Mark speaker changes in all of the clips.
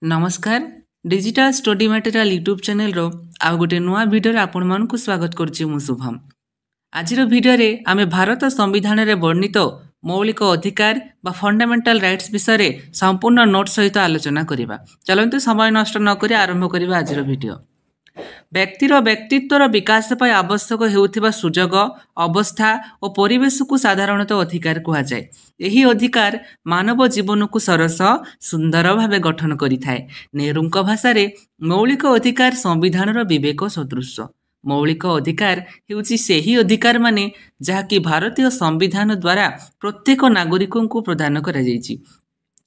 Speaker 1: नमस्कार digital study material YouTube channel रो आउ गोटे नुआ भिडियो आपण मानकु स्वागत करछि मु शुभम। आजिर भिडियो रे आमे भारत संविधान रे वर्णित मौलिक अधिकार बा फंडामेंटल राइट्स विषय रे संपूर्ण नोट सहित आलोचना करिबा। चलंतु समय नष्ट न करि आरंभ करिबा आजिर भिडियो। व्यक्तिर व्यक्तित्वर विकास पाई आवश्यक हेउथिबा सुजोग अवस्था और परिवेश को साधारणतः अधिकार कहा जाए। यही अधिकार मानव जीवन को सरस सुंदर भावे गठन करिथाए। नेहरूंक भाषा रे मौलिक अधिकार संविधान विवेक सदृश। मौलिक अधिकार हेउची सेही अधिकार माने जहाँकि भारतीय संविधान द्वारा प्रत्येक नागरिकों को प्रदान करा जायछि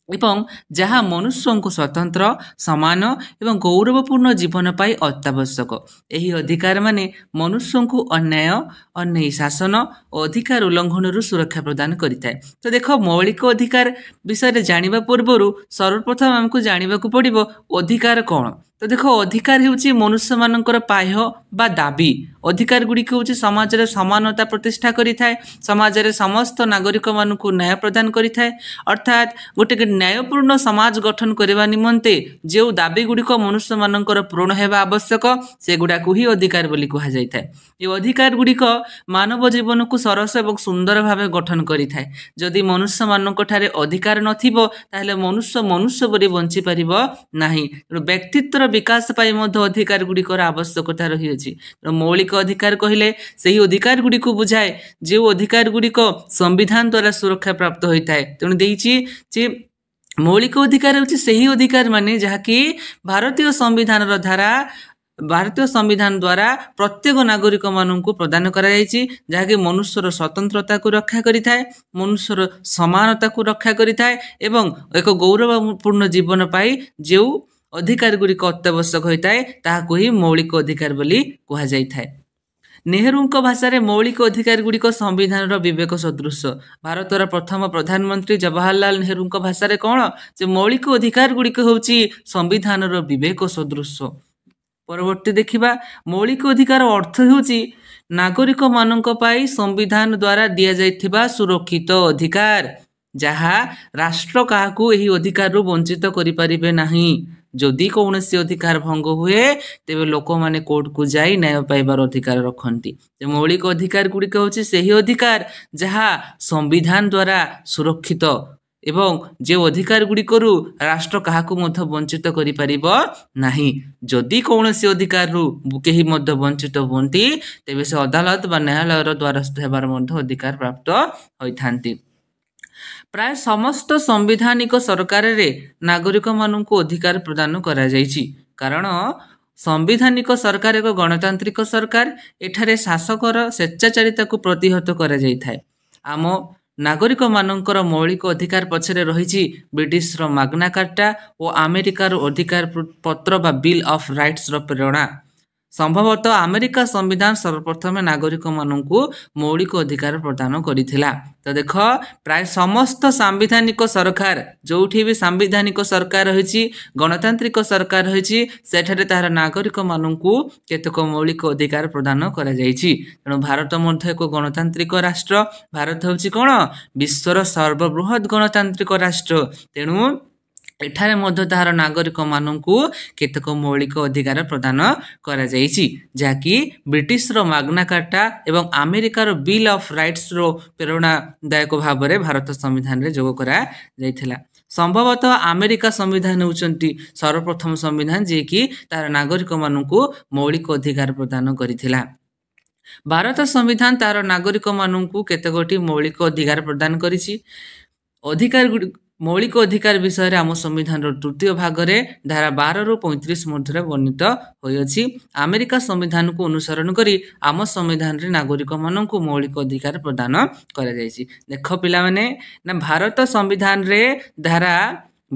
Speaker 1: एवं जहाँ मनुष्यों को स्वतंत्र समान एवं गौरवपूर्ण जीवन पाई अत्यावश्यक। यही अधिकार माने मनुष्यों को अन्याय अन्यायी शासन और अधिकार उल्लंघन सुरक्षा प्रदान करिଥାଏ। तो देख मौलिक अधिकार विषय जानिबा पूर्व सर्वप्रथम हमको जानिबा को पड़िबो अधिकार कौन। तो देख अधिकार हेउची मनुष्य मानकर पाह्य बा दाबी। अधिकार गुड़िक हूँ समाज रे समानता प्रतिष्ठा करिଥାଏ, समाज रे समस्त नागरिक मानकु न्याय प्रदान करिଥାଏ। अर्थात गोटे न्यायपूर्ण समाज गठन करबा निमंते जो दाबी गुड़िक मनुष्य मानकर पूर्ण हेबा आवश्यक से गुड़ा को ही अधिकार बोली कहा जाइଥାଏ। ये अधिकार गुड़िक मानव जीवन को सरस एवं सुंदर भावे गठन करिଥାଏ। जदि मनुष्य मानक ठारे अधिकार नथिबो ताहले मनुष्य मनुष्य बोली बंची परिबो नाही। व्यक्तित्व विकास पाई मध्य अधिकार गुड़िकर आवश्यकता रही अछि। मौलिक अधिकार कहले सही अधिकार गुड़ी को बुझाए जो अधिकार गुड़िक संविधान द्वारा सुरक्षा प्राप्त होता है। तेणु देइछि जे मौलिक अधिकार होछि सही अधिकार माने जहाँकि भारतीय संविधान द्वारा प्रत्येक नागरिक मानक प्रदान करा जायछि, जहाँकि मनुष्यर स्वतंत्रता को रक्षा करिଥାଏ, मनुष्यर समानता को रक्षा करिଥାଏ एवं एक गौरवपूर्ण जीवन पाई जो अधिकार गुड़िक अत्यावश्यक होता है ताहाको ही मौलिक अधिकार बोली कहा जाइଥାଏ। नेहरूंक भाषा रे मौलिक अधिकार गुड़िक संविधान विवेक सदृश। भारतर प्रथम प्रधानमंत्री जवाहरलाल नेहरूंक भाषा रे कौन जे मौलिक अधिकार गुड़िक होउची संविधान विवेक सदृश। परवर्ती देखिबा मौलिक अधिकार अर्थ होउची नागरिक मानक पाई संविधान द्वारा दिया जाइथिबा सुरक्षित अधिकार, जहाँ राष्ट्र काहाकू एही अधिकार रु वंचित करि परिबे नाही। जदि कौनसी अधिकार भंग हुए तेबे लोक माने कोर्ट को जाई न्याय पाइबार अधिकार रखती। मौलिक अधिकार गुड़िक होची सही अधिकार जहाँ संविधान द्वारा सुरक्षित एवं जो अधिकार गुड़िकरू राष्ट्र काहाकू मध्य वंचित करि परिबो नाही। जदि कौनसी अधिकार रु केही मध्य वंचित हुंती तेबे से अदालत बा न्यायालय द्वारस्थ हेबार मध्य अधिकार प्राप्त होइथांती। प्राय समस्त संवैधानिक सरकार रे नागरिक मानक अधिकार प्रदान करा जायछि, कारण संवैधानिक सरकार एक गणतांत्रिक सरकार। एठारे शासकर स्वेच्छाचारिता को प्रतिहत करा जायଥାଏ। आम नागरिक मानकर मौलिक अधिकार पछरे रहिछि ब्रिटिश रो माग्ना कार्टा और अमेरिकार अधिकार पत्र बा बिल ऑफ राइट्स रो प्रेरणा। संभवतः अमेरिका संविधान सर्वप्रथम नागरिक मानकु मौलिक अधिकार प्रदान करिथिला। तो देख प्राय समस्त सांविधानिक सरकार जोठी भी सांविधानिक सरकार रहिछि गणतांत्रिक सरकार रहिछि सेठारे तार नागरिक मानकु केतक मौलिक अधिकार प्रदान करा जायछि। तेणु भारत मध्य एक गणतांत्रिक राष्ट्र। भारत होछि कोन विश्वर सर्वबृहत गणतांत्रिक राष्ट्र। तेणु एठारे मध्य तार नागरिक मानकु केतक मौलिक अधिकार प्रदान करा जायछि, जाकि ब्रिटिश रो माग्ना कार्टा एवं अमेरिकार बिल ऑफ राइट्स रो प्रेरणादायक भाव रे भारत संविधान रे जोग करा जायथिला। संभवतः अमेरिका संविधान होउचंती सर्वप्रथम संविधान जे कि तार नागरिक मानकु मौलिक अधिकार प्रदान करिथिला। भारत संविधान तार नागरिक मानकु केतगोटी मौलिक अधिकार प्रदान करिछि। अधिकार मौलिक अधिकार विषय आम संविधान तृतीय भाग रे धारा 12 रु 35 मध्य वर्णित होइछि। अमेरिका संविधान को अनुसरण करी आम संविधान रे नागरिक मानकु मौलिक अधिकार प्रदान करा जायछि। देख पिला माने ना भारत संविधान रे धारा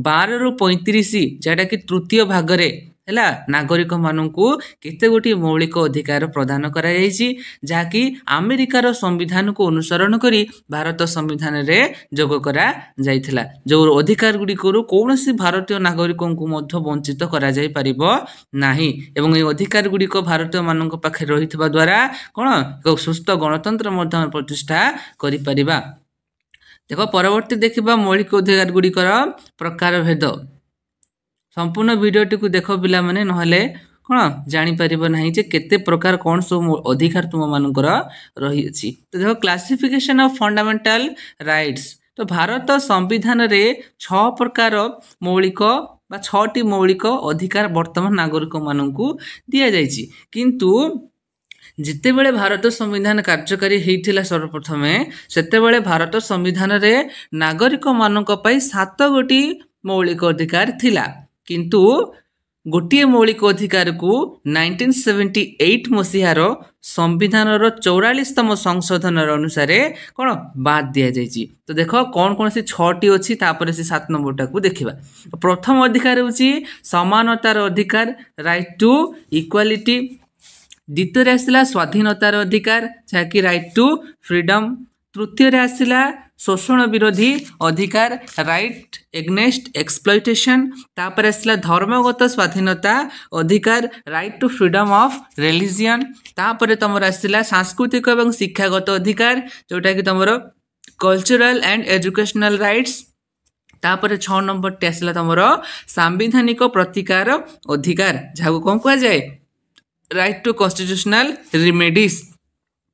Speaker 1: 12 रु 35 जेटा कि तृतीय भाग रे हैला नागरिक मानकु केते गोटी मौलिक अधिकार प्रदान करा जायछि, जाकि अमेरिकार संविधान को अनुसरण करी भारत संविधान रे जोग करा जायथिला। जो अधिकार गुडी करू कोनोसी भारतीय नागरिकों को मध्य वंचित करा जाय परिबो नाही एवं ए अधिकार गुडी को भारतीय मानक पाखे रहितबा द्वारा कोन एक सुस्थ गणतंत्र मध्य प्रतिष्ठा करि परिबा। देखो परवर्ती देखिबा मौलिक अधिकार गुडी कर प्रकार भेद। संपूर्ण वीडियोटी को देख पिला माने नहले कौन जापर ना जे केते प्रकार कौन सब अधिकार तुम मानकर रही तो देखो क्लासिफिकेशन ऑफ फंडामेंटल राइट्स। तो भारत संविधान रे 6 प्रकार मौलिक बा 6टी मौलिक अधिकार वर्तमान नागरिक मानू दि जाइए किंतु जितेबले भारत संविधान कार्यकारी होता सर्वप्रथम सेतेबले भारत संविधान रे नागरिक मानक पई 7 गोटी मौलिक अधिकार थिला किंतु गोटे मौलिक अधिकार को 1978 मसीहार संविधान 44तम संशोधन अनुसार कौन बाद दि जाइए। तो देख कौन कौन से 6टी अच्छी तापर से 7 नंबरटा को देखा। प्रथम अधिकार हूँ समानतार अधिकार राइट टू इक्वालिटी। द्वितीय आसला स्वाधीनतार अधिकार जहाँकि राइट टू फ्रीडम। तृतीय आसला शोषण विरोधी अधिकार राइट एग्नेस्ट एक्सप्लॉयटेशन। तापर आसला धर्मगत स्वाधीनता अधिकार right to freedom of religion. तापर तुम आसला सांस्कृतिक और शिक्षागत अधिकार जोटा कि तुम कल्चरल एंड एजुकेशनल राइट्स। तापर 6 नंबर आसला तुम सांविधानिक प्रतिकार अधिकार जहाँ कौन कह जाए राइट टू कॉन्स्टिट्यूशनल रिमेडीज।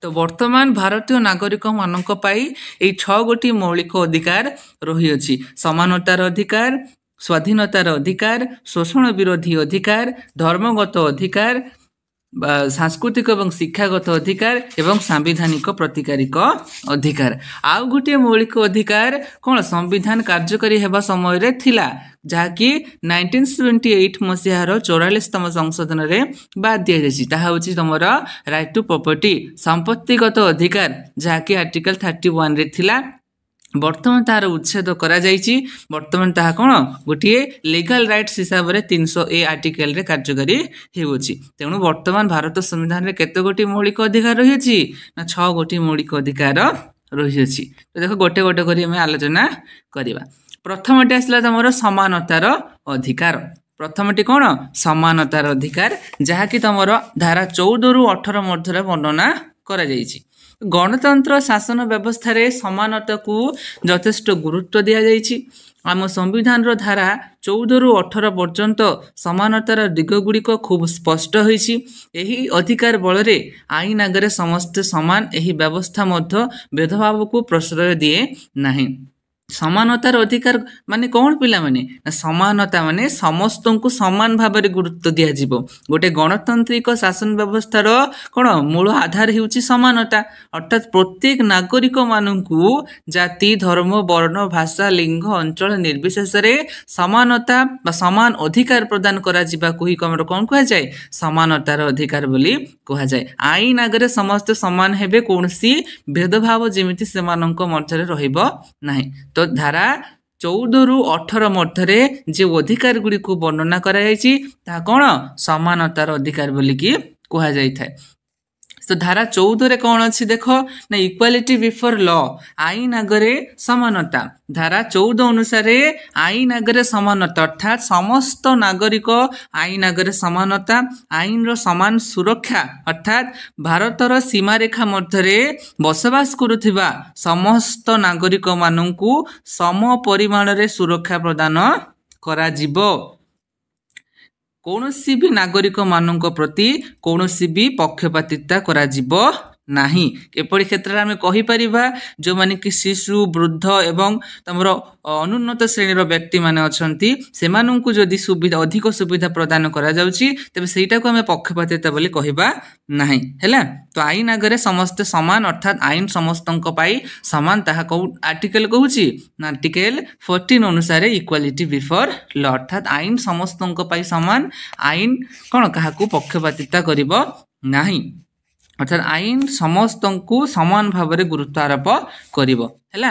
Speaker 1: तो वर्तमान भारतीय नागरिक मानक पाई ये 6 गोटी मौलिक अधिकार रही अछि। समानतार अधिकार, स्वाधीनतार अधिकार, शोषण विरोधी अधिकार, धर्मगत अधिकार, सांस्कृतिक और शिक्षागत अधिकार एवं सांविधानिक प्रतिकारिक अधिकार। आउ गोटे मौलिक अधिकार कौन संविधान कार्यकारी हेबा समय रे थिला जहाँकि 1978 मसीहार 44तम संशोधन रे बाद दिया जाइछि। ताहा होछि तमर राइट टू प्रॉपर्टी संपत्तिगत अधिकार जहाँकि आर्टिकल 31 रे थिला। वर्तमान तार उच्छेद करा जाइछि। वर्तमान ताहा कौन गोटे लीगल राइट्स हिसाब से 300A आर्टिकल रे कार्यकारी हेउछि। तेणु वर्तमान भारत संविधान रे केते गोटी मौलिक अधिकार रही अछि ना 6 गोटी मौलिक अधिकार रही अछि। तो देखो गोटे गोटे करी हम आलोचना करिवा। प्रथमटी आसला तुम समानतार अधिकार। प्रथमटी कौन समानतार अधिकार जहाँकि तुम धारा 14 रु 18 मध्य वर्णना करा जाइछि। गणतंत्र शासन व्यवस्था रे समानता को यथेष्ट गुरुत्व दिया जाइछि। आम संविधान रो धारा 14 रु 18 पर्यंत समानतार दिगगुड़िक खूब स्पष्ट होइछि। एही अधिकार बल रे आईन आगे समस्त समान एही व्यवस्था मध्य भेदभाव को प्रश्रय दिए नाही। समानतार अधिकार माने कौन पिला माने समानता माने समस्त को समान भाव में गुरुत्व दिया जिवो। गोटे गणतांत्रिक शासन व्यवस्थार कौन मूल आधार हेउची समानता अर्थात प्रत्येक नागरिक मानू जाति धर्म वर्ण भाषा लिंग अंचल निर्विशेष रे समानता बा समान अधिकार प्रदान करा जिबा को ही कमर कौन कह जाए समानतार अधिकार बोली कह जाए। आईन आगे समस्त समान हेबे कोनसी भेदभाव जेमिति सेमानंक मध्यरे रहिबो नाही। तो धारा 14 रु 18 मध्य जो अधिकार गुड़ी को वर्णना कराई कौन समानतार अधिकार बोलिकी कह जाए। तो धारा 14 रे कौन अच्छी देख ना इक्वालिटी बिफोर लॉ आईन आगे समानता। धारा 14 अनुसार आईन आगे समानता अर्थात समस्त नागरिक आईन आगे समानता आईन रो समान सुरक्षा अर्थात भारतर सीमारेखा मध्य बसवास करुथिबा समस्त नागरिक मानू सम परिमाण रे सुरक्षा प्रदान करा जिवो। कौनसी भी नागरिक मानक प्रति कौनसी भी पक्षपातिता करा जिवो नाही। एपरि क्षेत्र में कहि परिबा जो माने कि शिशु वृद्ध एवं तमरो अनुन्नत श्रेणीर व्यक्ति माने अछंती सेमानंकु जदि सुविधा अधिक सुविधा प्रदान करा जाउची तबे सेटा को हमें पक्षपातिता बोली कहिबा नाही हैला। तो आईन आगे समस्त समान अर्थात आईन समस्तंक पाई समान ताहा को आर्टिकल कहूची ना आर्टिकल 14 अनुसार इक्वालिटी बिफोर लॉ अर्थात आईन समस्तंक पाई समान आईन कोन काहा को पक्षपातिता करिवो नाही अर्थात आईन समस्त को समान भाव में गुरुत्व आरोप करिवो हैला।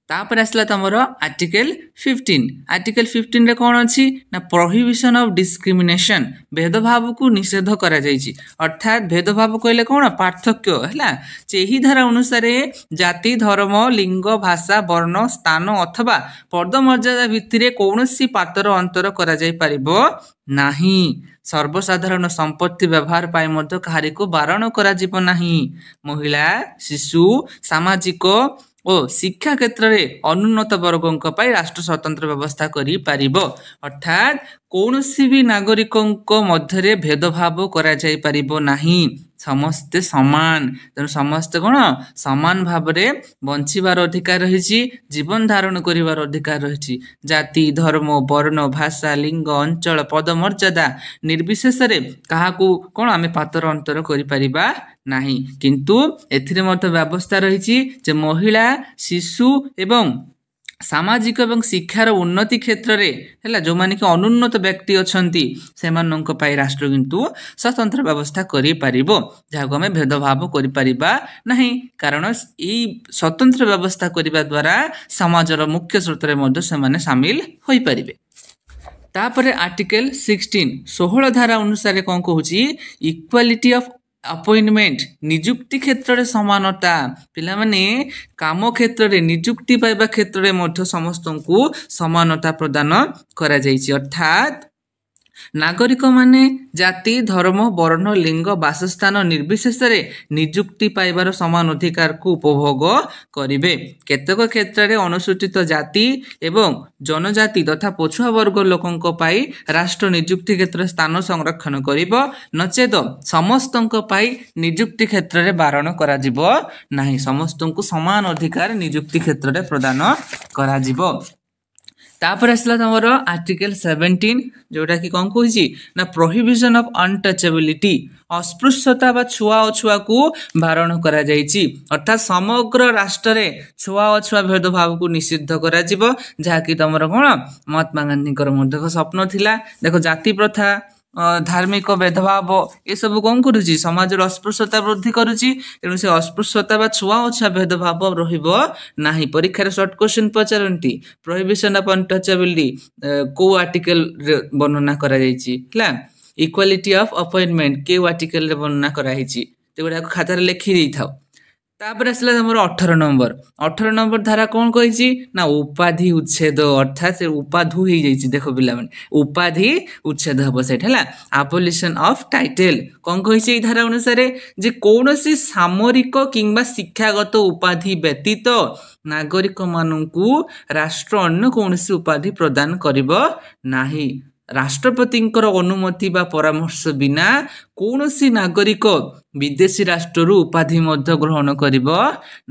Speaker 1: तापर आसला तमरो आर्टिकल 15। आर्टिकल 15 रे कौन अच्छी ना प्रोहिबिशन ऑफ डिस्क्रिमिनेशन भेदभाव को निषेध करा जाइछि। अर्थात भेदभाव कहले कौन पार्थक्य हैला एही धारा अनुसार जाति धर्म लिंग भाषा वर्ण स्थान अथवा पदमर्यादा भित्तिरे कौनसी पातर अंतर करा जाय परिबो नाही। सर्वसाधारण संपत्ति व्यवहार पाई मध्य काहारी को बारण करा जिवो नाही। महिला शिशु सामाजिक ଓ ଶିକ୍ଷା କ୍ଷେତ୍ରରେ ଅନୁନ୍ନତ ବର୍ଗଙ୍କ ପାଇଁ ରାଷ୍ଟ୍ର ସ୍ୱତନ୍ତ୍ର ବ୍ୟବସ୍ଥା କରିପାରିବ। ଅର୍ଥାତ୍ କୌଣସି ବି ନାଗରିକଙ୍କ ମଧ୍ୟରେ ଭେଦଭାବ କରାଯାଇପାରିବ ନାହିଁ। ସମସ୍ତେ ସମାନ, ତେଣୁ ସମସ୍ତେ କ'ଣ ସମାନ ଭାବରେ ବଞ୍ଚିବାର ଅଧିକାର ରହିଛି, ଜୀବନ ଧାରଣ କରିବାର ଅଧିକାର ରହିଛି। ଜାତି, ଧର୍ମ, ବର୍ଣ୍ଣ, ଭାଷା, ଲିଙ୍ଗ, ଅଞ୍ଚଳ, ପଦମର୍ଯ୍ୟାଦା ନିର୍ବିଶେଷରେ କାହାକୁ କ'ଣ ଆମେ ପାତର ଅନ୍ତର କରିପାରିବା ନାହିଁ। କିନ୍ତୁ ଏଥିରେ ମଧ୍ୟ ବ୍ୟବସ୍ଥା ରହିଛି ଯେ ମହିଳା, ଶିଶୁ ଏବଂ ସାମାଜିକ ଏବଂ ଶିକ୍ଷାର ଉନ୍ନତି କ୍ଷେତ୍ରରେ ହେଲା ଯେଉଁମାନେ କି ଅନୁନ୍ନତ ବ୍ୟକ୍ତି ଅଛନ୍ତି ସେମାନଙ୍କ ପାଇଁ ରାଷ୍ଟ୍ର କିନ୍ତୁ ସ୍ୱତନ୍ତ୍ର ବ୍ୟବସ୍ଥା କରିପାରିବ, ଯାହାକୁ ଆମେ ଭେଦଭାବ କରିପାରିବା ନାହିଁ। କାରଣ ଏଇ ସ୍ୱତନ୍ତ୍ର ବ୍ୟବସ୍ଥା କରିବା ଦ୍ୱାରା ସମାଜର ମୁଖ୍ୟ ସ୍ରୋତରେ ମଧ୍ୟ ସେମାନେ ସାମିଲ ହୋଇପାରିବେ। ତାପରେ ଆର୍ଟିକଲ 16 ଧାରା ଅନୁସାରେ କ'ଣ କହୁଛି? ଇକ୍ୱାଲିଟି ଅଫ୍ ଆପଏଣ୍ଟମେଣ୍ଟ, ନିଯୁକ୍ତି କ୍ଷେତ୍ରରେ ସମାନତା। ପିଲାମାନେ କାମ କ୍ଷେତ୍ରରେ ନିଯୁକ୍ତି ପାଇବା କ୍ଷେତ୍ରରେ ମଧ୍ୟ ସମସ୍ତଙ୍କୁ ସମାନତା ପ୍ରଦାନ କରାଯାଇଛି। ଅର୍ଥାତ୍ ନାଗରିକମାନେ ଜାତି, ଧର୍ମ, ବର୍ଣ୍ଣ, ଲିଙ୍ଗ, ବାସସ୍ଥାନ ନିର୍ବିଶେଷରେ ନିଯୁକ୍ତି ପାଇବାର ସମାନ ଅଧିକାରକୁ ଉପଭୋଗ କରିବେ। କେତେକ କ୍ଷେତ୍ରରେ ଅନୁସୂଚିତ ଜାତି ଏବଂ ଜନଜାତି ତଥା ପଛୁଆ ବର୍ଗ ଲୋକଙ୍କ ପାଇଁ ରାଷ୍ଟ୍ର ନିଯୁକ୍ତି କ୍ଷେତ୍ରରେ ସ୍ଥାନ ସଂରକ୍ଷଣ କରିବ, ନଚେତ ସମସ୍ତଙ୍କ ପାଇଁ ନିଯୁକ୍ତି କ୍ଷେତ୍ରରେ ବାରଣ କରାଯିବ ନାହିଁ। ସମସ୍ତଙ୍କୁ ସମାନ ଅଧିକାର ନିଯୁକ୍ତି କ୍ଷେତ୍ରରେ ପ୍ରଦାନ କରାଯିବ। ତାପରେ ଆସିଲା ତମର ଆର୍ଟିକଲ 17, ଯୋଉଟାକି କ'ଣ କହୁଛି ନା ପ୍ରୋହିବିସନ୍ ଅଫ୍ ଅନଟଚେବିଲିଟି, ଅସ୍ପୃଶ୍ୟତା ବା ଛୁଆ ଅଛୁଆକୁ ବାରଣ କରାଯାଇଛି। ଅର୍ଥାତ୍ ସମଗ୍ର ରାଷ୍ଟ୍ରରେ ଛୁଆ ଅଛୁଆ ଭେଦଭାବକୁ ନିଷିଦ୍ଧ କରାଯିବ, ଯାହାକି ତମର କ'ଣ ମହାତ୍ମା ଗାନ୍ଧୀଙ୍କର ମଧ୍ୟ ସ୍ୱପ୍ନ ଥିଲା। ଦେଖ, ଜାତି ପ୍ରଥା, ଧାର୍ମିକ ଭେଦଭାବ ଏସବୁ କ'ଣ କରୁଛି? ସମାଜର ଅସ୍ପୃଶ୍ୟତା ବୃଦ୍ଧି କରୁଛି। ତେଣୁ ସେ ଅସ୍ପୃଶ୍ୟତା ବା ଛୁଆ ଅଛୁଆ ଭେଦଭାବ ରହିବ ନାହିଁ। ପରୀକ୍ଷାରେ ସର୍ଟ କ୍ୱେଶ୍ଚନ ପଚାରନ୍ତି, ପ୍ରୋହିବିସନ୍ ଅଫ୍ ଅନଟଚେବିଲିଟି କୋଉ ଆର୍ଟିକଲରେ ବର୍ଣ୍ଣନା କରାଯାଇଛି? ହେଲା, ଇକ୍ୱାଲିଟି ଅଫ୍ ଆପଏଣ୍ଟମେଣ୍ଟ କେଉଁ ଆର୍ଟିକଲରେ ବର୍ଣ୍ଣନା କରାଯାଇଛି? ସେଗୁଡ଼ାକୁ ଖାତାରେ ଲେଖି ଦେଇଥାଉ। ତାପରେ ଆସିଲା ତମର 18 ନମ୍ବର ଧାରା କ'ଣ କହିଛି ନା ଉପାଧି ଉଚ୍ଛେଦ। ଅର୍ଥାତ୍ ସେ ଉପାଧୁ ହେଇଯାଇଛି। ଦେଖ ପିଲାମାନେ, ଉପାଧି ଉଚ୍ଛେଦ ହେବ ସେଇଟା। ହେଲା, ଆବୋଲିସନ୍ ଅଫ୍ ଟାଇଟେଲ କ'ଣ କହିଛି ଏଇ ଧାରା ଅନୁସାରେ? ଯେ କୌଣସି ସାମରିକ କିମ୍ବା ଶିକ୍ଷାଗତ ଉପାଧି ବ୍ୟତୀତ ନାଗରିକମାନଙ୍କୁ ରାଷ୍ଟ୍ର ଅନ୍ୟ କୌଣସି ଉପାଧି ପ୍ରଦାନ କରିବ ନାହିଁ। ରାଷ୍ଟ୍ରପତିଙ୍କର ଅନୁମତି ବା ପରାମର୍ଶ ବିନା କୌଣସି ନାଗରିକ ବିଦେଶୀ ରାଷ୍ଟ୍ରରୁ ଉପାଧି ମଧ୍ୟ ଗ୍ରହଣ କରିବ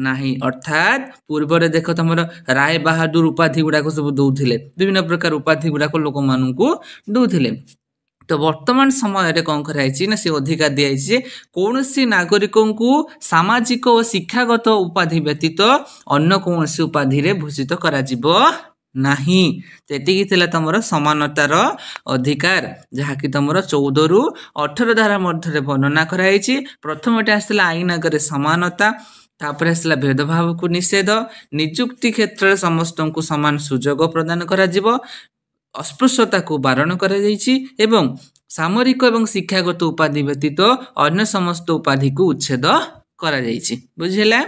Speaker 1: ନାହିଁ। ଅର୍ଥାତ୍ ପୂର୍ବରେ ଦେଖ ତମର ରାୟ ବାହାଦୁର ଉପାଧି ଗୁଡ଼ାକ ସବୁ ଦଉଥିଲେ, ବିଭିନ୍ନ ପ୍ରକାର ଉପାଧି ଗୁଡ଼ାକ ଲୋକମାନଙ୍କୁ ଦଉଥିଲେ। ତ ବର୍ତ୍ତମାନ ସମୟରେ କ'ଣ କରାଯାଇଛି ନା ସେ ଅଧିକାର ଦିଆଯାଇଛି ଯେ କୌଣସି ନାଗରିକଙ୍କୁ ସାମାଜିକ ଓ ଶିକ୍ଷାଗତ ଉପାଧି ବ୍ୟତୀତ ଅନ୍ୟ କୌଣସି ଉପାଧିରେ ଭୂଷିତ କରାଯିବ ନାହିଁ। ଏତିକି ଥିଲା ତମର ସମାନତାର ଅଧିକାର, ଯାହାକି ତମର 14ରୁ 18 ଧାରା ମଧ୍ୟରେ ବର୍ଣ୍ଣନା କରାଯାଇଛି। ପ୍ରଥମଟି ଆସିଥିଲା ଆଇନ ଆଗରେ ସମାନତା, ତାପରେ ଆସିଲା ଭେଦଭାବକୁ ନିଷେଧ, ନିଯୁକ୍ତି କ୍ଷେତ୍ରରେ ସମସ୍ତଙ୍କୁ ସମାନ ସୁଯୋଗ ପ୍ରଦାନ କରାଯିବ, ଅସ୍ପୃଶ୍ୟତାକୁ ବାରଣ କରାଯାଇଛି ଏବଂ ସାମରିକ ଏବଂ ଶିକ୍ଷାଗତ ଉପାଧି ବ୍ୟତୀତ ଅନ୍ୟ ସମସ୍ତ ଉପାଧିକୁ ଉଚ୍ଛେଦ କରାଯାଇଛି। ବୁଝିହେଲା?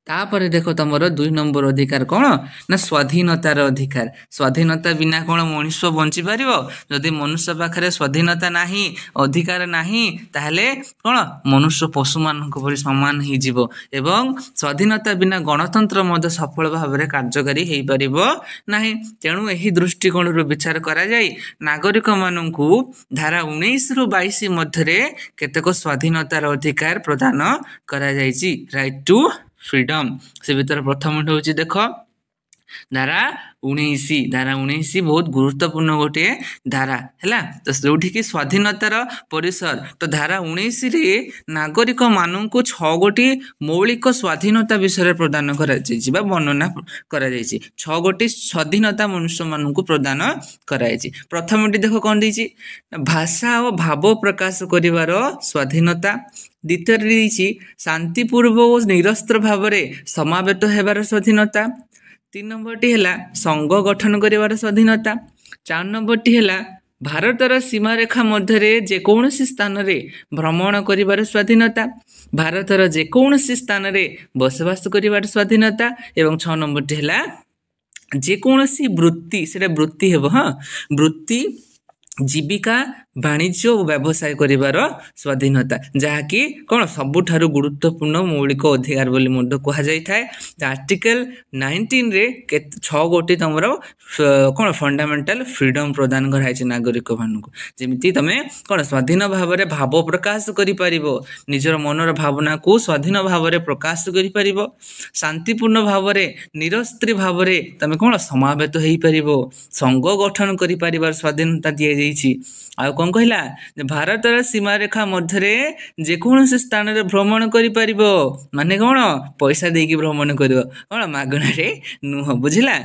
Speaker 1: ତାପରେ ଦେଖ ତମର 2 ନମ୍ବର ଅଧିକାର କ'ଣ ନା ସ୍ୱାଧୀନତାର ଅଧିକାର। ସ୍ୱାଧୀନତା ବିନା କ'ଣ ମଣିଷ ବଞ୍ଚିପାରିବ? ଯଦି ମନୁଷ୍ୟ ପାଖରେ ସ୍ୱାଧୀନତା ନାହିଁ, ଅଧିକାର ନାହିଁ, ତାହେଲେ କ'ଣ ମନୁଷ୍ୟ ପଶୁମାନଙ୍କ ପରି ସମାନ ହେଇଯିବ ଏବଂ ସ୍ୱାଧୀନତା ବିନା ଗଣତନ୍ତ୍ର ମଧ୍ୟ ସଫଳ ଭାବରେ କାର୍ଯ୍ୟକାରୀ ହେଇପାରିବ ନାହିଁ। ତେଣୁ ଏହି ଦୃଷ୍ଟିକୋଣରୁ ବିଚାର କରାଯାଇ ନାଗରିକମାନଙ୍କୁ ଧାରା 19ରୁ 22 ମଧ୍ୟରେ କେତେକ ସ୍ୱାଧୀନତାର ଅଧିକାର ପ୍ରଦାନ କରାଯାଇଛି। Right to freedom. ସେ ଭିତରେ ପ୍ରଥମଟି ହେଉଛି ଦେଖ ଧାରା 19। ଧାରା 19 ବହୁତ ଗୁରୁତ୍ୱପୂର୍ଣ୍ଣ ଗୋଟିଏ ଧାରା। ହେଲା, ତ ଯେଉଁଠିକି ସ୍ୱାଧୀନତାର ପରିସର, ତ ଧାରା 19ରେ ନାଗରିକମାନଙ୍କୁ 6 ଗୋଟି ମୌଳିକ ସ୍ୱାଧୀନତା ବିଷୟରେ ପ୍ରଦାନ କରାଯାଇଛି ବା ବର୍ଣ୍ଣନା କରାଯାଇଛି। 6 ଗୋଟି ସ୍ୱାଧୀନତା ମନୁଷ୍ୟମାନଙ୍କୁ ପ୍ରଦାନ କରାଯାଇଛି। ପ୍ରଥମଟି ଦେଖ କ'ଣ ଦେଇଛି? ଭାଷା ଓ ଭାବ ପ୍ରକାଶ କରିବାର ସ୍ୱାଧୀନତା। ଦ୍ୱିତୀୟରେ ଦେଇଛି ଶାନ୍ତିପୂର୍ବ ଓ ନିରସ୍ତ୍ର ଭାବରେ ସମାବେତ ହେବାର ସ୍ୱାଧୀନତା। 3 ନମ୍ବରଟି ହେଲା ସଂଘ ଗଠନ କରିବାର ସ୍ୱାଧୀନତା। 4 ନମ୍ବରଟି ହେଲା ଭାରତର ସୀମାରେଖା ମଧ୍ୟରେ ଯେକୌଣସି ସ୍ଥାନରେ ଭ୍ରମଣ କରିବାର ସ୍ୱାଧୀନତା, ଭାରତର ଯେକୌଣସି ସ୍ଥାନରେ ବସବାସ କରିବାର ସ୍ୱାଧୀନତା ଏବଂ 6 ନମ୍ବରଟି ହେଲା ଯେକୌଣସି ବୃତ୍ତି, ସେଟା ବୃତ୍ତି ହେବ, ବୃତ୍ତି, ଜୀବିକା ବାଣିଜ୍ୟ ଓ ବ୍ୟବସାୟ କରିବାର ସ୍ୱାଧୀନତା, ଯାହାକି କ'ଣ ସବୁଠାରୁ ଗୁରୁତ୍ୱପୂର୍ଣ୍ଣ ମୌଳିକ ଅଧିକାର ବୋଲି ମଧ୍ୟ କୁହାଯାଇଥାଏ। ଆର୍ଟିକଲ 19ରେ 6 ଗୋଟି ତମର କ'ଣ ଫଣ୍ଡାମେଣ୍ଟାଲ ଫ୍ରିଡମ୍ ପ୍ରଦାନ କରାଯାଇଛି ନାଗରିକମାନଙ୍କୁ। ଯେମିତି ତମେ କ'ଣ ସ୍ୱାଧୀନ ଭାବରେ ଭାବ ପ୍ରକାଶ କରିପାରିବ, ନିଜର ମନର ଭାବନାକୁ ସ୍ୱାଧୀନ ଭାବରେ ପ୍ରକାଶ କରିପାରିବ, ଶାନ୍ତିପୂର୍ଣ୍ଣ ଭାବରେ ନିରସ୍ତ୍ରୀ ଭାବରେ ତମେ କ'ଣ ସମାବେତ ହେଇପାରିବ, ସଂଘ ଗଠନ କରିପାରିବାର ସ୍ୱାଧୀନତା ଦିଆଯାଇଛି। ଆଉ କ'ଣ କହିଲା, ଯେ ଭାରତର ସୀମାରେଖା ମଧ୍ୟରେ ଯେକୌଣସି ସ୍ଥାନରେ ଭ୍ରମଣ କରିପାରିବ, ମାନେ କ'ଣ ପଇସା ଦେଇକି ଭ୍ରମଣ କରିବ, କ'ଣ ମାଗଣାରେ ନୁହଁ, ବୁଝିଲା।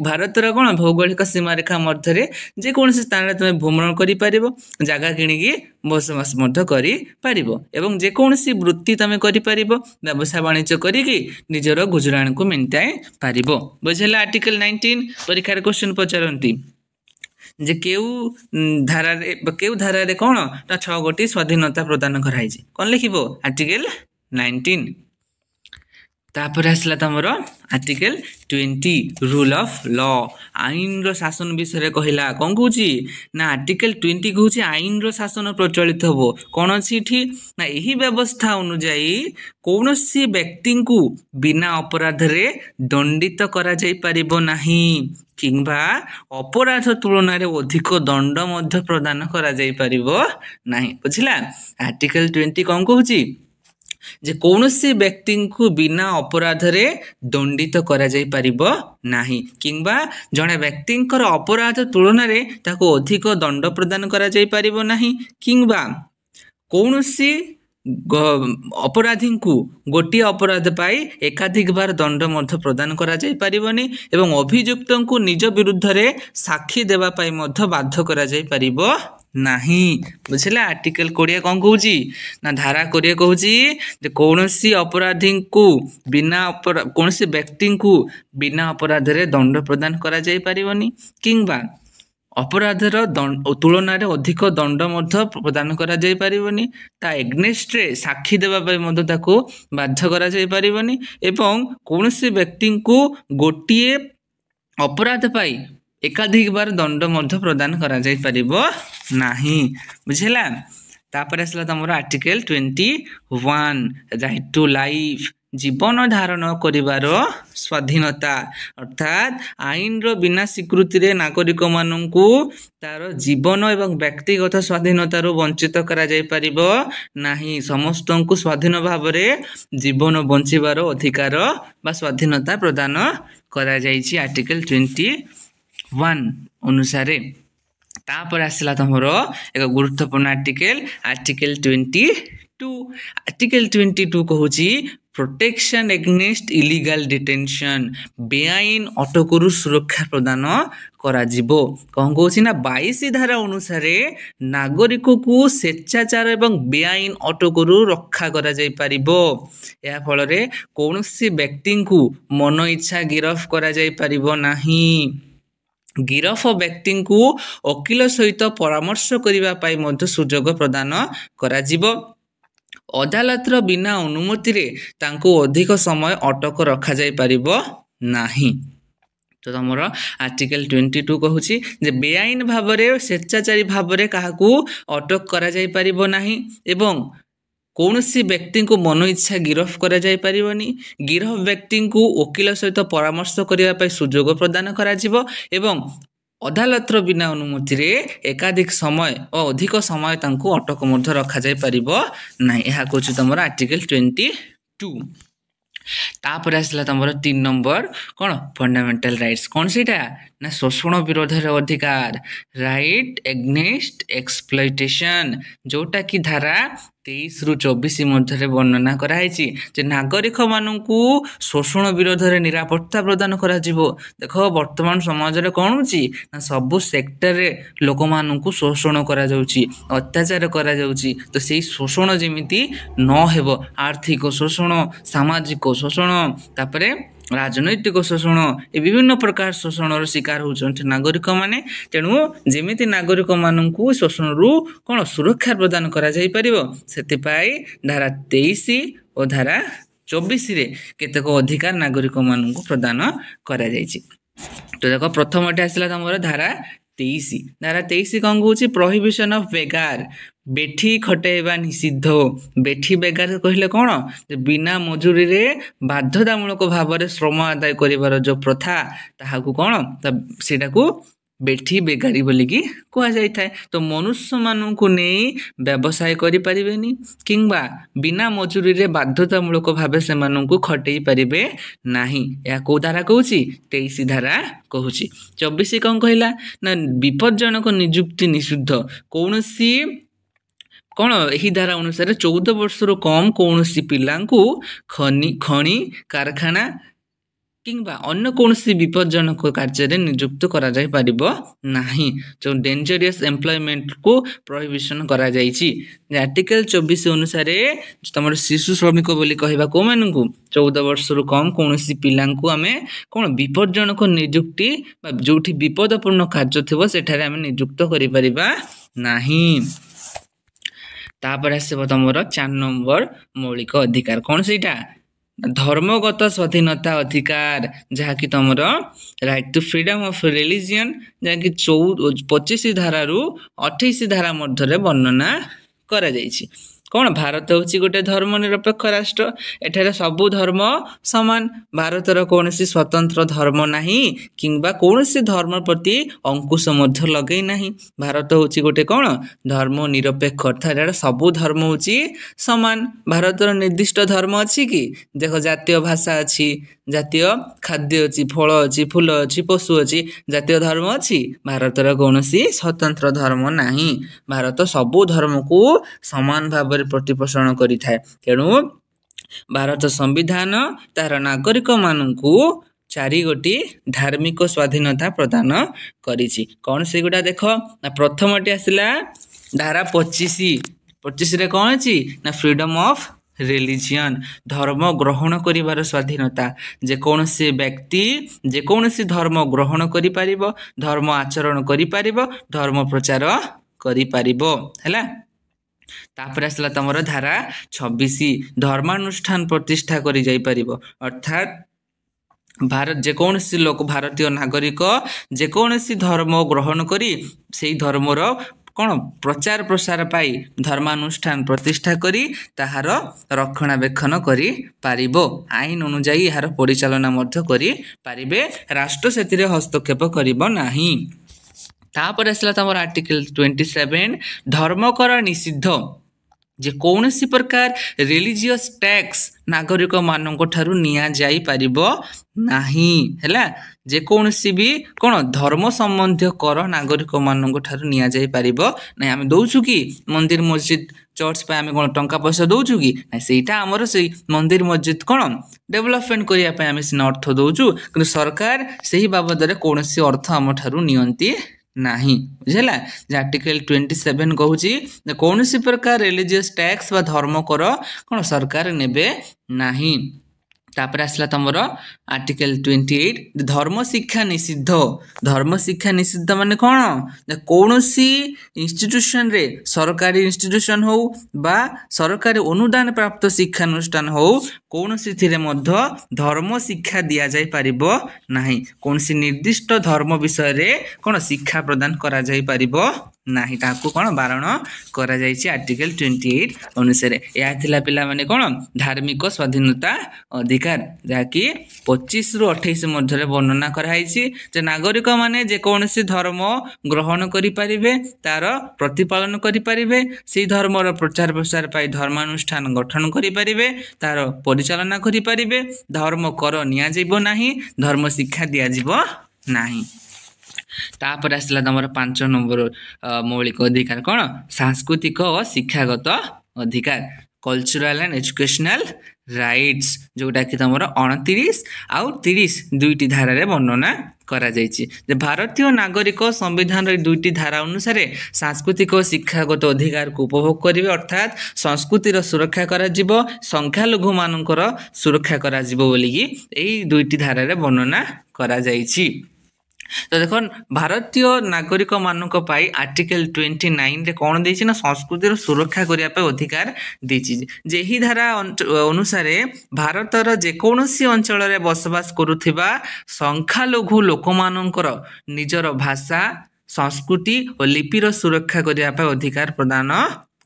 Speaker 1: ଭାରତର କ'ଣ ଭୌଗୋଳିକ ସୀମାରେଖା ମଧ୍ୟରେ ଯେକୌଣସି ସ୍ଥାନରେ ତୁମେ ଭ୍ରମଣ କରିପାରିବ, ଜାଗା କିଣିକି ବସବାସ ମଧ୍ୟ କରିପାରିବ ଏବଂ ଯେକୌଣସି ବୃତ୍ତି ତମେ କରିପାରିବ, ବ୍ୟବସାୟ ବାଣିଜ୍ୟ କରିକି ନିଜର ଗୁଜୁରାଣକୁ ମେଣ୍ଟାଇ ପାରିବ, ବୁଝିଲା। ଆର୍ଟିକଲ 19 ପରୀକ୍ଷାରେ କ୍ୱେଶ୍ଚିନ୍ ପଚାରନ୍ତି ଯେ କେଉଁ ଧାରାରେ କ'ଣ ନା 6 ଗୋଟି ସ୍ୱାଧୀନତା ପ୍ରଦାନ କରାଯାଇଛି, କ'ଣ ଲେଖିବ ଆର୍ଟିକଲ 19। ତାପରେ ଆସିଲା ତମର ଆର୍ଟିକଲ 20 ରୁଲ୍ ଅଫ୍ ଲ, ଆଇନର ଶାସନ ବିଷୟରେ କହିଲା। କ'ଣ କହୁଛି ନା ଆର୍ଟିକଲ 20 କହୁଛି ଆଇନର ଶାସନ ପ୍ରଚଳିତ ହେବ। କ'ଣ ଅଛି ଏଠି ନା ଏହି ବ୍ୟବସ୍ଥା ଅନୁଯାୟୀ କୌଣସି ବ୍ୟକ୍ତିଙ୍କୁ ବିନା ଅପରାଧରେ ଦଣ୍ଡିତ କରାଯାଇପାରିବ ନାହିଁ କିମ୍ବା ଅପରାଧ ତୁଳନାରେ ଅଧିକ ଦଣ୍ଡ ମଧ୍ୟ ପ୍ରଦାନ କରାଯାଇପାରିବ ନାହିଁ, ବୁଝିଲା। ଆର୍ଟିକଲ 20 କ'ଣ କହୁଛି ଯେ କୌଣସି ବ୍ୟକ୍ତିଙ୍କୁ ବିନା ଅପରାଧରେ ଦଣ୍ଡିତ କରାଯାଇପାରିବ ନାହିଁ କିମ୍ବା ଜଣେ ବ୍ୟକ୍ତିଙ୍କର ଅପରାଧ ତୁଳନାରେ ତାକୁ ଅଧିକ ଦଣ୍ଡ ପ୍ରଦାନ କରାଯାଇପାରିବ ନାହିଁ କିମ୍ବା କୌଣସି ଅପରାଧୀଙ୍କୁ ଗୋଟିଏ ଅପରାଧ ପାଇ ଏକାଧିକ ବାର ଦଣ୍ଡ ମଧ୍ୟ ପ୍ରଦାନ କରାଯାଇପାରିବନି ଏବଂ ଅଭିଯୁକ୍ତଙ୍କୁ ନିଜ ବିରୁଦ୍ଧରେ ସାକ୍ଷୀ ଦେବା ପାଇଁ ମଧ୍ୟ ବାଧ୍ୟ କରାଯାଇପାରିବ ନାହିଁ, ବୁଝିଲା। ଆର୍ଟିକଲ 20 କ'ଣ କହୁଛି ନା ଧାରା 20 କହୁଛି ଯେ କୌଣସି ବ୍ୟକ୍ତିଙ୍କୁ ବିନା ଅପରାଧରେ ଦଣ୍ଡ ପ୍ରଦାନ କରାଯାଇପାରିବନି କିମ୍ବା ଅପରାଧର ତୁଳନାରେ ଅଧିକ ଦଣ୍ଡ ମଧ୍ୟ ପ୍ରଦାନ କରାଯାଇପାରିବନି, ତା ଏଗ୍ନେଷ୍ଟରେ ସାକ୍ଷୀ ଦେବା ପାଇଁ ମଧ୍ୟ ତାକୁ ବାଧ୍ୟ କରାଯାଇପାରିବନି ଏବଂ କୌଣସି ବ୍ୟକ୍ତିଙ୍କୁ ଗୋଟିଏ ଅପରାଧ ପାଇ ଏକାଧିକ ବାର ଦଣ୍ଡ ମଧ୍ୟ ପ୍ରଦାନ କରାଯାଇପାରିବ ନାହିଁ, ବୁଝିଲା। ତାପରେ ଆସିଲା ତମର ଆର୍ଟିକଲ 21 ରାଇଟ୍ ଟୁ ଲାଇଫ୍, ଜୀବନ ଧାରଣ କରିବାର ସ୍ୱାଧୀନତା, ଅର୍ଥାତ୍ ଆଇନର ବିନା ସ୍ୱୀକୃତିରେ ନାଗରିକମାନଙ୍କୁ ତାର ଜୀବନ ଏବଂ ବ୍ୟକ୍ତିଗତ ସ୍ୱାଧୀନତାରୁ ବଞ୍ଚିତ କରାଯାଇପାରିବ ନାହିଁ। ସମସ୍ତଙ୍କୁ ସ୍ୱାଧୀନ ଭାବରେ ଜୀବନ ବଞ୍ଚିବାର ଅଧିକାର ବା ସ୍ୱାଧୀନତା ପ୍ରଦାନ କରାଯାଇଛି ଆର୍ଟିକଲ 21 ଅନୁସାରେ। ତାପରେ ଆସିଲା ତମର ଏକ ଗୁରୁତ୍ୱପୂର୍ଣ୍ଣ ଆର୍ଟିକଲ 22। ଆର୍ଟିକଲ 22 କହୁଛି ପ୍ରୋଟେକ୍ସନ୍ ଏଗନେଷ୍ଟ ଇଲିଗାଲ ଡିଟେନସନ୍, ବେଆଇନ ଅଟକରୁ ସୁରକ୍ଷା ପ୍ରଦାନ କରାଯିବ। କ'ଣ କହୁଛି ନା 22 ଧାରା ଅନୁସାରେ ନାଗରିକକୁ ସ୍ୱେଚ୍ଛାଚାର ଏବଂ ବେଆଇନ ଅଟକରୁ ରକ୍ଷା କରାଯାଇପାରିବ। ଏହା ଫଳରେ କୌଣସି ବ୍ୟକ୍ତିଙ୍କୁ ମନ ଇଚ୍ଛା ଗିରଫ କରାଯାଇପାରିବ ନାହିଁ। ଗିରଫ ବ୍ୟକ୍ତିଙ୍କୁ ଓକିଲ ସହିତ ପରାମର୍ଶ କରିବା ପାଇଁ ମଧ୍ୟ ସୁଯୋଗ ପ୍ରଦାନ କରାଯିବ। ଅଦାଲତର ବିନା ଅନୁମତିରେ ତାଙ୍କୁ ଅଧିକ ସମୟ ଅଟକ ରଖାଯାଇପାରିବ ନାହିଁ। ତ ତମର ଆର୍ଟିକଲ 22 କହୁଛି ଯେ ବେଆଇନ ଭାବରେ ସ୍ୱେଚ୍ଛାଚାରୀ ଭାବରେ କାହାକୁ ଅଟକ କରାଯାଇପାରିବ ନାହିଁ ଏବଂ କୌଣସି ବ୍ୟକ୍ତିଙ୍କୁ ମନ ଇଚ୍ଛା ଗିରଫ କରାଯାଇପାରିବନି। ଗିରଫ ବ୍ୟକ୍ତିଙ୍କୁ ଓକିଲ ସହିତ ପରାମର୍ଶ କରିବା ପାଇଁ ସୁଯୋଗ ପ୍ରଦାନ କରାଯିବ ଏବଂ ଅଦାଲତର ବିନା ଅନୁମତିରେ ଏକାଧିକ ସମୟ ଓ ଅଧିକ ସମୟ ତାଙ୍କୁ ଅଟକ ମଧ୍ୟ ରଖାଯାଇପାରିବ ନାହିଁ। ଏହା କହୁଛି ତମର ଆର୍ଟିକଲ 22। ତାପରେ ଆସିଲା ତମର 3 ନମ୍ବର କ'ଣ ଫଣ୍ଡାମେଣ୍ଟାଲ ରାଇଟ୍ସ, କ'ଣ ସେଇଟା ନା ଶୋଷଣ ବିରୋଧରେ ଅଧିକାର, ରାଇଟ୍ ଏଗନେଷ୍ଟ ଏକ୍ସପ୍ଲଇଟେସନ୍, ଯେଉଁଟାକି ଧାରା 23ରୁ 24 ମଧ୍ୟରେ ବର୍ଣ୍ଣନା କରାଯାଇଛି ଯେ ନାଗରିକମାନଙ୍କୁ ଶୋଷଣ ବିରୋଧରେ ନିରାପତ୍ତା ପ୍ରଦାନ କରାଯିବ। ଦେଖ ବର୍ତ୍ତମାନ ସମାଜରେ କ'ଣ ହେଉଛି ନା ସବୁ ସେକ୍ଟରରେ ଲୋକମାନଙ୍କୁ ଶୋଷଣ କରାଯାଉଛି, ଅତ୍ୟାଚାର କରାଯାଉଛି। ତ ସେଇ ଶୋଷଣ ଯେମିତି ନ ହେବ, ଆର୍ଥିକ ଶୋଷଣ, ସାମାଜିକ ଶୋଷଣ, ତାପରେ ରାଜନୈତିକ ଶୋଷଣ, ଏ ବିଭିନ୍ନ ପ୍ରକାର ଶୋଷଣର ଶିକାର ହେଉଛନ୍ତି ନାଗରିକମାନେ। ତେଣୁ ଯେମିତି ନାଗରିକମାନଙ୍କୁ ଶୋଷଣରୁ କ'ଣ ସୁରକ୍ଷା ପ୍ରଦାନ କରାଯାଇପାରିବ, ସେଥିପାଇଁ ଧାରା 23 ଓ ଧାରା 24ରେ କେତେକ ଅଧିକାର ନାଗରିକମାନଙ୍କୁ ପ୍ରଦାନ କରାଯାଇଛି। ତ ଦେଖ ପ୍ରଥମଟି ଆସିଲା ତମର ଧାରା 23 धारा 23 कौन कौन प्रोहिबिशन ऑफ बेगार बेठी खटेଇବା निषिद्ध बेठी बेगार कहले कौन बिना मजूरी रे बाध्यतामूलक भाव में श्रम आदाय करिवार जो प्रथा ताहाकू कौन सेटा को बेठी बेगारी बोलिकी कह जाए। तो मनुष्य मानू को नहीं व्यवसाय करि परिबेनी किंबा बिना मजूरी रे बाध्यतामूलक भाव से मानू खटई पारिबे नाही। या को धारा कहूँ 23 धारा कहूँ। 24 कौन कहला ना विपज्जनक नियुक्ति निषिद्ध कौन कौन यही धारा अनुसार 14 वर्ष कम कौन पिला खनि कारखाना किंबा अन्य कौन विपज्जनक कार्य नियुक्त करा जाय परिबो नाही। जो डेंजरियस एम्प्लॉयमेंट को प्रोहिबिशन करा जायछि। आर्टिकल 24 अनुसार तुम शिशु श्रमिक बोली कहबा को मानू 14 वर्ष कम कौन पिला आमे कौन विपज्जनक नियुक्ति जो विपदपूर्ण कार्य थी सेठारे आमे नियुक्त करि परिबा नाही। तापर आसब तुम 4 नंबर मौलिक अधिकार कौन सेटा धर्मगत स्वाधीनता अधिकार जहाँकि तुम right to freedom of religion जहाँकि 25 धारा रु 28 धारा मध्य वर्णना करा जायछि। कौन भारत हूँ गोटे धर्मनिरपेक्ष राष्ट्र एठारे सबु धर्म समान भारतर कौन स्वतंत्र धर्म नाही किंबा कौन धर्म प्रति अंकुश मध्य लगे नहीं। भारत हूँ गोटे कौन धर्मनिरपेक्ष अर्थात सबु धर्म हूँ समान। भारतर निर्दिष्ट धर्म अच्छी कि देख जातीय भाषा अच्छी जातीय खाद्य अच्छी फल अच्छी फूल अच्छी पशु अच्छी जातीय धर्म अच्छी भारतर कौन स्वतंत्र धर्म नाही। भारत सबु धर्म को समान भाव प्रतिपोषण करि थाए। तेणु भारत संविधान तार नागरिक मानू 4 गोटी धार्मिक स्वाधीनता प्रदान करिछि। कौन से गुडा देख ना प्रथमटी आसला धारा 25 रे कौन अछि ना फ्रीडम ऑफ रिलीजियन धर्म ग्रहण करिवार स्वाधीनता जेकोसी व्यक्ति जेकोसी धर्म ग्रहण करि पारिबो धर्म आचरण करि पारिबो धर्म प्रचार करि पारिबो हैला। तापर आसला तमर धारा 26 धर्मानुष्ठान प्रतिष्ठा करि जाई पारिबो अर्थात भारत जेकोसी लोक भारतीय नागरिक जेकोसी धर्म ग्रहण करी सेई धर्मर कौन प्रचार प्रसार पाई धर्मानुष्ठान प्रतिष्ठा करी ताहार रक्षणाबेक्षण करि पारिबो आईन अनुसार यार परिचालना मध्य करि पारिबे राष्ट्र सेतिरे हस्तक्षेप करिबो नाही। तापर आसला तमर आर्टिकल 27 धर्मकर निषिद्ध जे कौनसी प्रकार रिलीजियस टैक्स नागरिक मानक ठारू निया जाई पारिबो नाही हैला। जे कौनसी भी कौन धर्म संबंधी कर नागरिक मानक ठारू निया जाई पारिबो नै। आमे दउछु कि मंदिर मस्जिद चर्च पे आमे कोन टंका पैसा दउछु कि नै सेटा हमर से मंदिर मस्जिद कोन डेवलपमेंट करिया पे आमे सिना अर्थ दउछु किंतु सरकार सही बाबद रे कौनसी अर्थ हम ठारू नियंती नाही बुझला। आर्टिकल 27 कहूची कौन सी प्रकार रिलीजियस टैक्स बा धर्म कर कौन सरकार नेबे नाही। तापर आसला तमर आर्टिकल 28 धर्म शिक्षा निषिद्ध माने कौन कौन सी इंस्टीट्यूशन रे सरकारी इंस्टीट्यूशन हो बा सरकारी अनुदान प्राप्त शिक्षानुष्ठान हो कौन सी थिरे मध्य धर्म शिक्षा दिया जाय पारिबो नाही। कौन सी निर्दिष्ट धर्म विषय रे कौन शिक्षा प्रदान करा जाय पारिबो नाही ताकू कौन बारण करा जायछि आर्टिकल 28 अनुसार। या थिला पिला माने कौन धार्मिक स्वाधीनता अधिकार जाकि 25 रु 28 मध्य वर्णना कराइछि जे नागरिक माने जे कौनसी धर्म ग्रहण करि पारिबे तार प्रतिपालन करि पारिबे सेही धर्मर प्रचार प्रसार पाई धर्मानुष्ठान गठन करि पारिबे तार परिचालना करि पारिबे धर्म कर निया जिवो नाही धर्म शिक्षा दिया जिवो नाही। तापर आसला तमर 5 नंबर मौलिक अधिकार कौन सांस्कृतिक और शिक्षागत अधिकार कल्चरल एंड एजुकेशनल राइट्स जोटा कि तमर 29 आउ 30 दुईटी धारा रे वर्णना करा जायछि। जे भारतीय नागरिक संविधान रे दुईटी धारा अनुसार सांस्कृतिक और शिक्षागत अधिकार को उपभोग करिवे अर्थात संस्कृतिर सुरक्षा करा जिवो संख्यालघु मानकर सुरक्षा करा जिवो बोली कि एही दुईटी धारा रे वर्णना करा जायछि। तो देखो भारतीय नागरिक मानक पाई आर्टिकल 29 रे कौन देछि ना संस्कृतिर सुरक्षा करिया पे अधिकार देछि जेही धारा अनुसार भारतर जे कोनोसी अंचल रे बसवास करुथिबा संख्यालघु लोक मानकर निजर भाषा संस्कृति और लिपिर सुरक्षा करने अधिकार प्रदान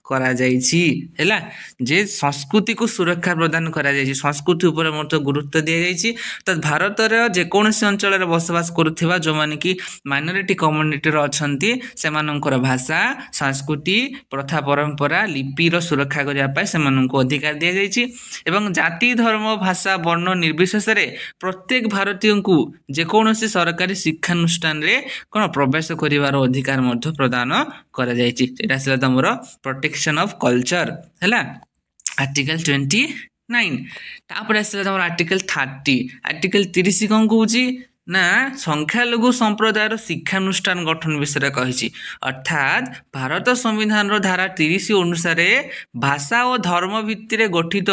Speaker 1: करा जाइछि हैला जे संस्कृति को सुरक्षा प्रदान करा जाइछि संस्कृति ऊपर मोर गुरुत्व दिया जाइछि तो भारत रे जे कोनोसी अंचल रे बसवास करुथिबा जो माने कि माइनॉरिटी कम्युनिटी रो अछंती सेमानंकर भाषा संस्कृति प्रथा परंपरा लिपि रो सुरक्षा करिया पाए सेमानंको अधिकार दिया जाइछि एवं जाति धर्म भाषा वर्ण निर्विशेष रे प्रत्येक भारतीय को जे कोनोसी सरकारी शिक्षानुष्ठान रे कोन प्रवेश करिवार अधिकार मध्ये प्रदान करा जाइछि एटा सेला तमरो प्रोटेक्शन ऑफ कल्चर हैला आर्टिकल 29 तापर आसला तमरो आर्टिकल 30 आर्टिकल 30 कोन कहूची ना संख्यालघु संप्रदायर शिक्षानुष्ठान गठन विषय कही अर्थात भारत संविधान रो धारा 30 अनुसार भाषा और धर्म भित्ति गठित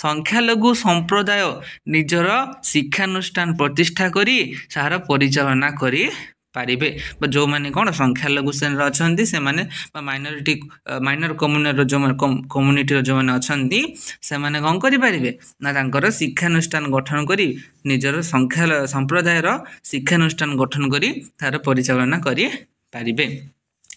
Speaker 1: संख्यालघु संप्रदाय निजर शिक्षानुष्ठान प्रतिष्ठा करी सार परिचालना करी पारिबे जो माने कोन संख्यालघु श्रेणी अछंती से माने माइनॉरिटी माइनर कम्युनिटी जो कम्युनिटी जो माने अछंती से माने कोन करि पारिबे ना तांकर शिक्षानुष्ठान गठन करी निजर संख्या संप्रदायर शिक्षानुष्ठान गठन करी तार परिचालना करी पारिबे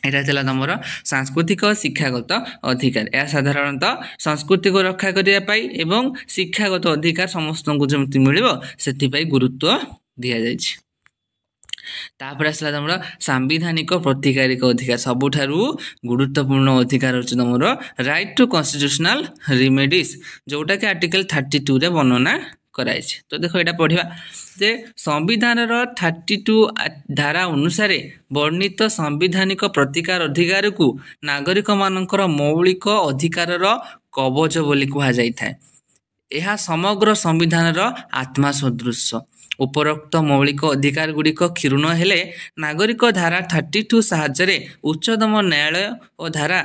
Speaker 1: एटा चला तमर सांस्कृतिक शिक्षागत अधिकार या साधारणतः संस्कृति को रक्षा करिया पाई एवं शिक्षागत अधिकार समस्त को जेमति मिलिबो सेति पाई गुरुत्व दिया जायछि तापर आसला तमर सांविधानिक प्रतिकारिक अधिकार सबुठारु गुरुत्वपूर्ण अधिकार होछि तमर राइट टू कॉन्स्टिट्यूशनल रेमेडीज जोटा कि आर्टिकल 32 रे वर्णना कराई छै तो देखो एटा पढिबा जे संविधान रो 32 धारा अनुसार वर्णित संवैधानिक प्रतिकार अधिकार को नागरिक मानकर मौलिक अधिकार रो कवच बोली कहा जाय थाए एहा समग्र संविधान रो आत्मा सदृश उपरोक्त मौलिक अधिकार गुड़िक क्षुण्ण हेले नागरिक धारा 32 साहाय्य उच्चतम न्यायालय और धारा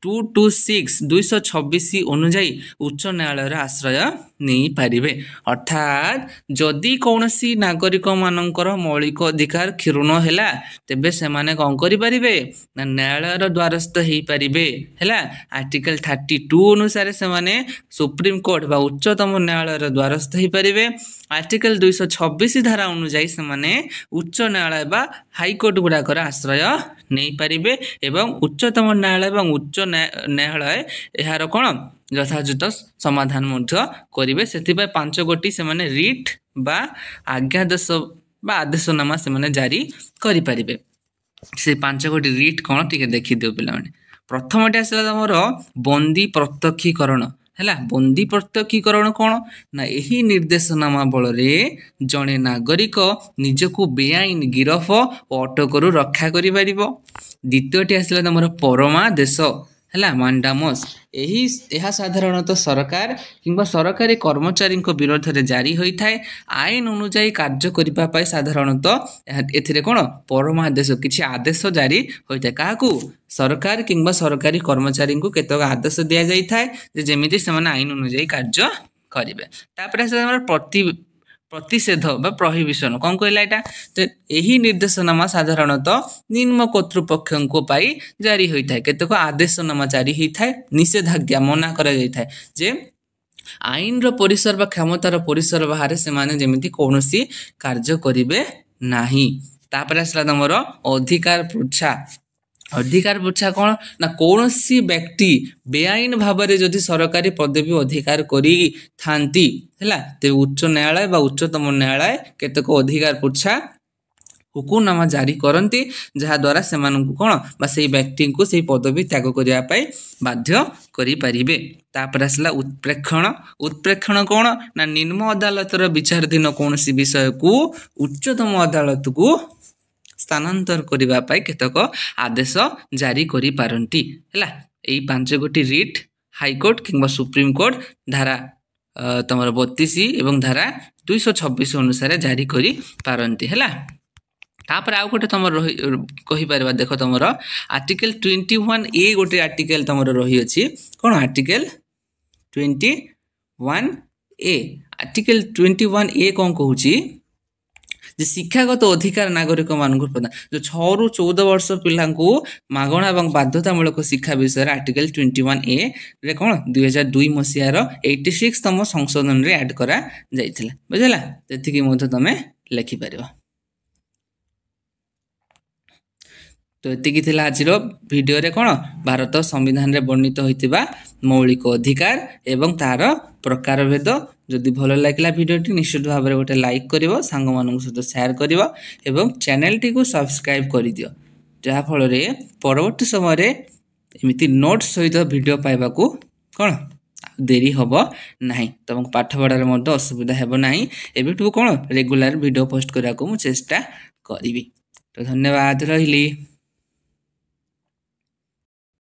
Speaker 1: 226 अनुजाई उच्च न्यायालय आश्रय नहीं पारिबे अर्थात जदि कौनसी नागरिक मानकर मौलिक अधिकार क्षुण्ण हैला तेबे से माने कौन करि पारिबे ना न्यायालय द्वारस्थ हेई पारिबे हैला आर्टिकल 32 अनुसार से माने सुप्रीम कोर्ट बा उच्चतम न्यायालय द्वारस्थ हेई पारिबे आर्टिकल 226 धारा अनुजाई से माने उच्च न्यायालय बा हाई कोर्ट गुडाकर आश्रय नहीं पारिबे एवं उच्चतम न्यायालय एवं उच्च न्यायालय यार कोन यथाचित समाधान मध्य करिवे सेतिबा 5 गोटी से माने रिट बा आज्ञादेश बा आदेशनामा से माने जारी करि पारिबे से 5 गोटी रिट कोन ठीक देखि दियो पिला माने प्रथमटे आसला हमर बंदी प्रत्यक्षीकरण हैला बंदी प्रत्यक्षीकरण कौन ना यही निर्देशनामा बल रे जड़े नागरिक निजको बेआईन गिरफ और अटकरू रक्षा करि पारिबो द्वितीयटी आसला तमर परमादेश हैला मांडामस यही यह साधारणतः सरकार किंबा सरकारी कर्मचारी विरोध में जारी होता है आईन अनुजाई कार्य करने पाई साधारणतः एथिरे कोन परमादेश किछि आदेश जारी होता है काकू सरकार किंबा सरकारी कर्मचारी को केतक आदेश दिया जाय थाए जे जेमिति से माने आईन अनुजाई कार्य करिवे तापर प्रतिषेध बा प्रोहिबिशन कौन कहला एटा तो यही निर्देशनामा साधारणतः निम्न कर्तृपक्ष पाई जारी होता है केतक आदेशनामा जारी होता है निषेधाज्ञा मना करा जाय जे आईन रो परिसर बा क्षमतार परिसर बाहर से माने जेमिति कोनोसी कार्य करिवे नाही तापर आसला तमर अधिकार पृछा कौन ना कौनसी व्यक्ति बेआईन भाव में जदि सरकारी पदवी अधिकार करी थांती हैला ते उच्च न्यायालय बा उच्चतम न्यायालय केतक अधिकार पृछा हुकुमनामा जारी करती जहाँ द्वारा से कौन बा से व्यक्ति को से पदवी त्याग करने बाध्य करि पारिबे तापर आसला उत्प्रेक्षण कौन ना निम्न अदालतर विचाराधीन कौनसी विषय को उच्चतम अदालत को स्थानांतर करबा पाई केतक आदेश जारी करि पारंती हैला एई 5 गोटी रिट हाई कोर्ट किंबा सुप्रीम कोर्ट धारा तमर 32 एवं धारा 226 अनुसार जारी करि पारंती हैला तापर आउ गोटे तमर कहि परबा देखो तमर आर्टिकल 21 ए गोटे आर्टिकल तमर रही अछि कोन आर्टिकल 21 ए आर्टिकल 21 ए कोन कहूची जे शिक्षागत अधिकार नागरिक मानक प्रदान जो 6 रु 14 वर्ष पिला को मागणा एवं बाध्यतामूलक शिक्षा विषय आर्टिकल 21 ए रे कोन 2002 मसिया रो 86 तम संशोधन रे ऐड करा जाइथिला बुझला तेथि कि मधे तमे लिखि परिबो तो एतिकी थिला आजिर भिडियो रे कोन भारत संविधान रे वर्णित होइतिबा मौलिक अधिकार एवं तार प्रकार भेद। जदि भल लागला भिडियोटी निश्चित भाव में गोटे लाइक करिवो, सांग मानक सहित शेयर करिवो एवं चैनल टी को सब्सक्राइब करि दियो, जहा फल रे परवर्ती समय रे एमिति नोट सहित भिडियो पाइबा को कोन देरी हबो नाही, तमक पाठ पढ़ार मध्य असुविधा हेबो नाही। एबिठु कोन रेगुलर वीडियो पोस्ट करा को मु चेष्टा करिवि। तो धन्यवाद रहिली।